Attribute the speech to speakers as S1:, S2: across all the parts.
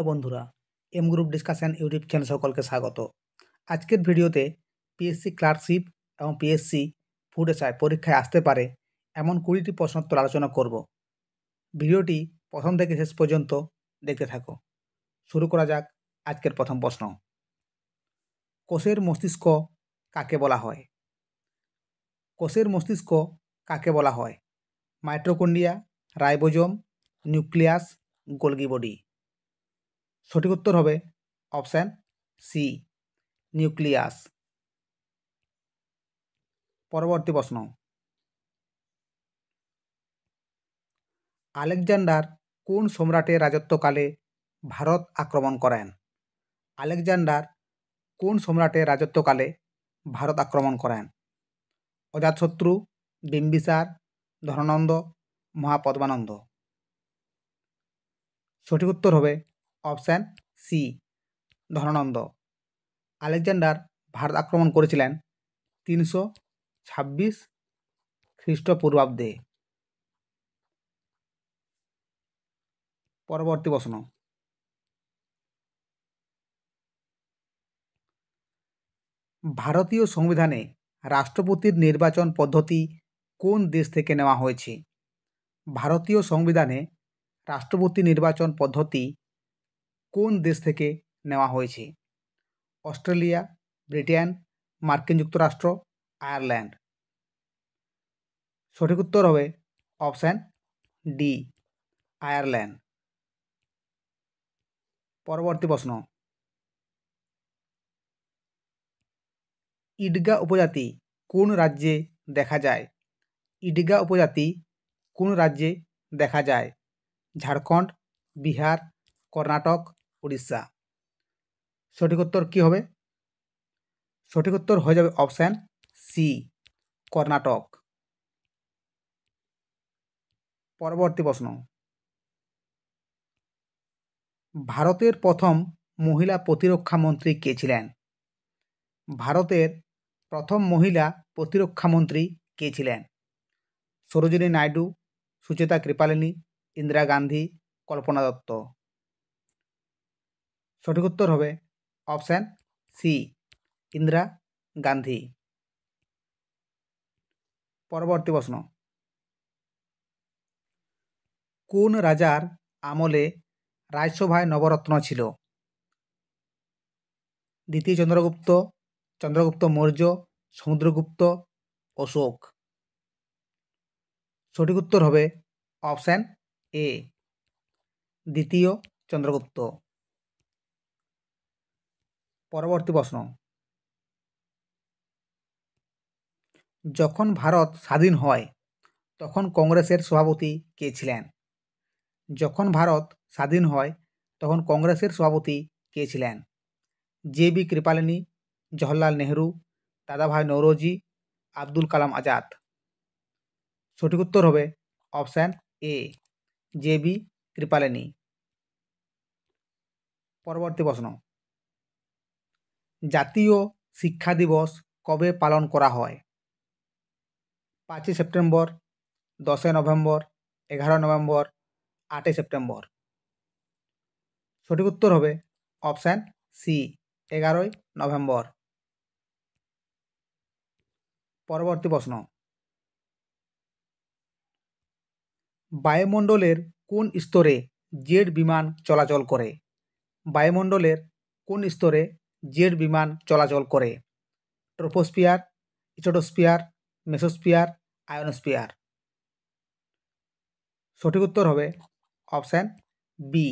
S1: Hello বন্ধুরা, M group discussion YouTube channel সকলকে স্বাগত। আজকের ভিডিওতে পিএসসি ক্লার্কশিপ এবং পিএসসি ফুড এসআই পরীক্ষায় আসতে পারে এমন 20টি প্রশ্নোত্তর আলোচনা করব। ভিডিওটি প্রথম থেকে শেষ পর্যন্ত দেখতে থাকো। শুরু করা যাক আজকের প্রথম প্রশ্ন। কোষের মস্তিষ্ক কাকে বলা হয়? কোষের মস্তিষ্ক কাকে বলা হয়? Mitochondria, ribosome, nucleus, Golgi body. সঠিক উত্তর হবে অপশান সি, নিউক্লিয়াস। পরবর্তী প্রশ্ন। আলেকজান্ডার কোন সম্রাটের রাজত্বকালে ভারত আক্রমণ করেন? আলেকজান্ডার কোন সম্রাটের রাজত্বকালে ভারত আক্রমণ করেন? অজাতশত্রু, বিম্বিসার, ধননন্দ, মহাপদ্মানন্দ। সঠিক উত্তর হবে option C, Dhanananda. Alexander Bharat আক্রমণ করেছিলেন 326 খ্রিস্টপূর্বাব্দে। পরবর্তী প্রশ্ন। ভারতীয় সংবিধানে রাষ্ট্রপতির নির্বাচন পদ্ধতি কোন দেশ থেকে নেওয়া হয়েছে? ভারতীয় সংবিধানে রাষ্ট্রপতি নির্বাচন পদ্ধতি কোন দেশ থেকে নেওয়া হয়েছে? অস্ট্রেলিয়া, ব্রিটেন, মার্কিন যুক্তরাষ্ট্র, আয়ারল্যান্ড। সঠিক উত্তর হবে অপশান ডি, আয়ারল্যান্ড। পরবর্তী প্রশ্ন। ইডগা উপজাতি কোন রাজ্যে দেখা যায়? ইডগা উপজাতি কোন রাজ্যে দেখা যায়? ঝাড়খণ্ড, বিহার, কর্ণাটক, উড়িষ্যা। সঠিক উত্তর কী হবে? সঠিক উত্তর হয়ে যাবে অপশান সি, কর্ণাটক। পরবর্তী প্রশ্ন। ভারতের প্রথম মহিলা প্রতিরক্ষা মন্ত্রী কে ছিলেন? ভারতের প্রথম মহিলা প্রতিরক্ষা মন্ত্রী কে ছিলেন? সরোজিনী নাইডু, সুচেতা কৃপালিনী, ইন্দিরা গান্ধী, কল্পনা দত্ত। সঠিক উত্তর হবে অপশান সি, ইন্দিরা গান্ধী। পরবর্তী প্রশ্ন। কোন রাজার আমলে রাজসভায় নবরত্ন ছিল? দ্বিতীয় চন্দ্রগুপ্ত, চন্দ্রগুপ্ত মৌর্য, সমুদ্রগুপ্ত, অশোক। সঠিক উত্তর হবে অপশান এ, দ্বিতীয় চন্দ্রগুপ্ত। পরবর্তী প্রশ্ন। যখন ভারত স্বাধীন হয় তখন কংগ্রেসের সভাপতি কে ছিলেন? যখন ভারত স্বাধীন হয় তখন কংগ্রেসের সভাপতি কে ছিলেন? জে.বি. কৃপালিনী, জওহরলাল নেহরু, দাদাভাই নৌরোজি, আব্দুল কালাম আজাদ। সঠিক উত্তর হবে অপশান এ, জে.বি. কৃপালিনী। পরবর্তী প্রশ্ন। জাতীয় শিক্ষা দিবস কবে পালন করা হয়? 5 সেপ্টেম্বর, 10 নভেম্বর, 11 নভেম্বর, 8 সেপ্টেম্বর। সঠিক উত্তর হবে অপশান সি, 11 নভেম্বর। পরবর্তী প্রশ্ন। বায়ুমণ্ডলের কোন স্তরে জেট বিমান চলাচল করে? বায়ুমণ্ডলের কোন স্তরে জেট বিমান চলাচল করে? Troposphere, stratosphere, mesosphere, ionosphere. সঠিক উত্তর হবে অপশান বি,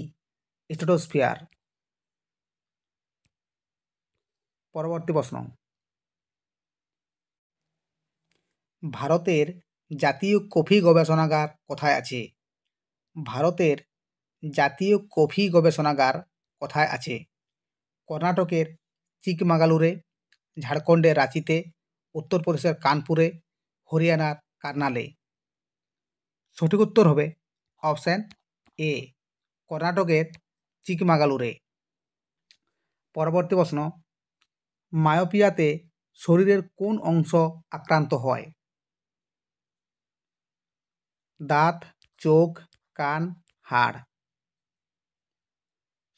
S1: স্ট্র্যাটোস্ফিয়ার। পরবর্তী প্রশ্ন। ভারতের জাতীয় কফি গবেষণাগার কোথায় আছে? ভারতের জাতীয় কফি গবেষণাগার কোথায় আছে? কর্ণাটকের চিকমাগালুরে, ঝাড়খণ্ডের রাঁচিতে, উত্তরপ্রদেশের কানপুরে, হরিয়ানার কার্নালে। সঠিক উত্তর হবে অপশান এ, কর্ণাটকের চিকমাগালুরে। পরবর্তী প্রশ্ন। মায়োপিয়াতে শরীরের কোন অংশ আক্রান্ত হয়? দাঁত, চোখ, কান, হাড়।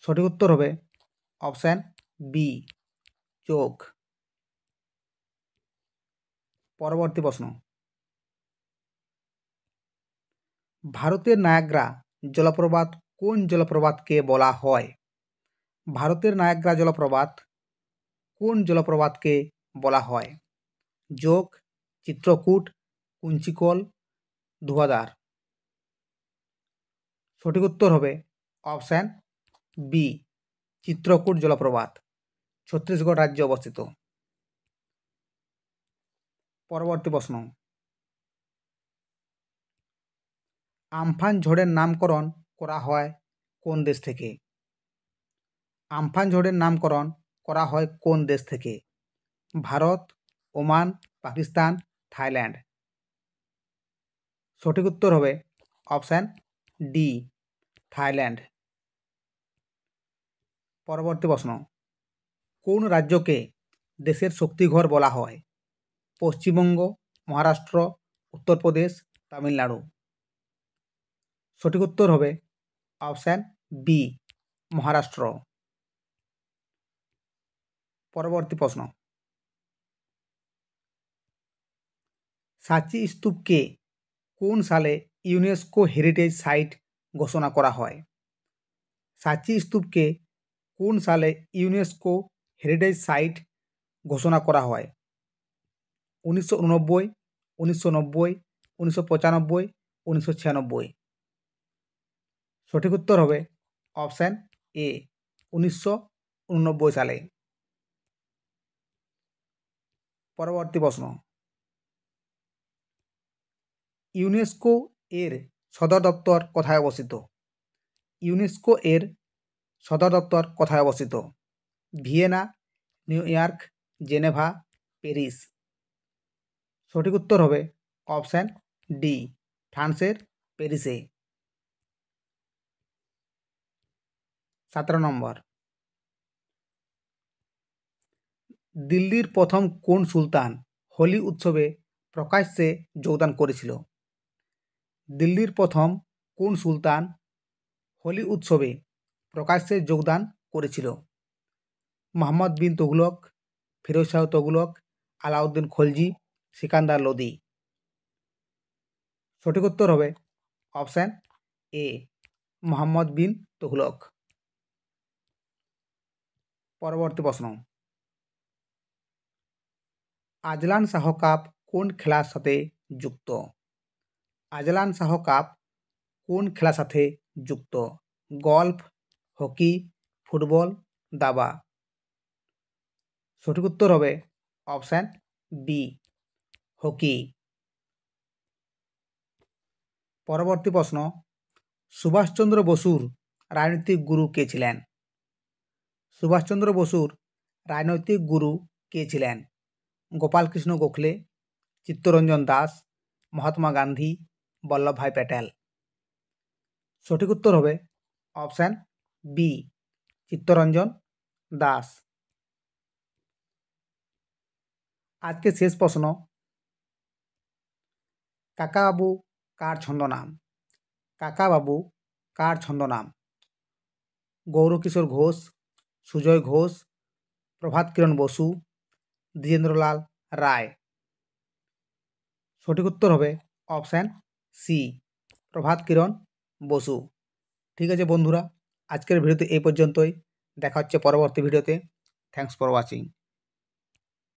S1: সঠিক উত্তর হবে অপশান বি চোখ। পরবর্তী প্রশ্ন, ভারতের নায়াগ্রা জলপ্রপাত কোন জলপ্রপাতকে বলা হয়? ভারতের নায়াগ্রা জলপ্রপাত কোন জলপ্রপাতকে বলা হয়? যোগ, চিত্রকূট, কুঞ্চিকল, ধোঁয়াধার। সঠিক উত্তর হবে অপশান বি চিত্রকূট জলপ্রপাত, ছত্তিশগড় রাজ্যে অবস্থিত। পরবর্তী প্রশ্ন, আমফান ঝড়ের নামকরণ করা হয় কোন দেশ থেকে? আমফান ঝড়ের নামকরণ করা হয় কোন দেশ থেকে? Bharat, Oman, Pakistan, Thailand. সঠিক উত্তর হবে অপশান ডি থাইল্যান্ড। পরবর্তী প্রশ্ন, কোন রাজ্যকে দেশের শক্তিঘর বলা হয়? পশ্চিমবঙ্গ, মহারাষ্ট্র, উত্তরপ্রদেশ, তামিলনাড়ু। সঠিক উত্তর হবে অপশান বি মহারাষ্ট্র। পরবর্তী প্রশ্ন, সাঁচি স্তূপকে কোন সালে ইউনেস্কো হেরিটেজ সাইট ঘোষণা করা হয়? সাঁচি স্তূপকে কোন সালে ইউনেস্কো হেরিটেজ সাইট ঘোষণা করা হয়? 1989, 1990, 1995, 1996। সঠিক উত্তর হবে অপশান এ 1989 সালে। পরবর্তী প্রশ্ন, ইউনেস্কো এর সদর দপ্তর কোথায় অবস্থিত? ইউনেস্কো এর সদর দপ্তর কোথায় অবস্থিত? Vienna, new York, Geneva, Paris. সঠিক উত্তর হবে অপশান ডি ফ্রান্সের প্যারিসে। 17 নম্বর, দিল্লির প্রথম কোন সুলতান হোলি উৎসবে প্রকাশ্যে যোগদান করেছিল? দিল্লির প্রথম কোন সুলতান হোলি উৎসবে প্রকাশ্যে যোগদান করেছিল? মোহাম্মদ বিন তুগলক, ফিরোজ শাহ তুগলক, আলাউদ্দিন খলজি, সিকান্দার লোদি। সঠিক উত্তর হবে অপশান এ মোহাম্মদ বিন তুগলক। পরবর্তী প্রশ্ন, আজলান শাহ কাপ কোন খেলার সাথে যুক্ত? আজলান শাহ কাপ কোন খেলার সাথে যুক্ত? গল্ফ, হকি, ফুটবল, দাবা। সঠিক উত্তর হবে অপশান বি হকি। পরবর্তী প্রশ্ন, সুভাষচন্দ্র বসুর রাজনৈতিক গুরু কে ছিলেন? সুভাষচন্দ্র বসুর রাজনৈতিক গুরু কে ছিলেন? গোপালকৃষ্ণ গোখলে, চিত্তরঞ্জন দাস, মহাত্মা গান্ধী, বল্লভভাই প্যাটেল। সঠিক উত্তর হবে অপশান বি চিত্তরঞ্জন দাস। আজকে শেষ প্রশ্ন, কাকাবাবু কার ছন্দনাম? কাকাবাবু কার ছন্দনাম? গৌরকিশোর ঘোষ, সুজয় ঘোষ, প্রভাত কিরণ বসু, দ্বিজেন্দ্রলাল রায়। সঠিক উত্তর হবে অপশান সি প্রভাত কিরণ বসু। ঠিক আছে বন্ধুরা, আজকের ভিডিওতে এই পর্যন্তই। দেখা হচ্ছে পরবর্তী ভিডিওতে। Thanks for watching.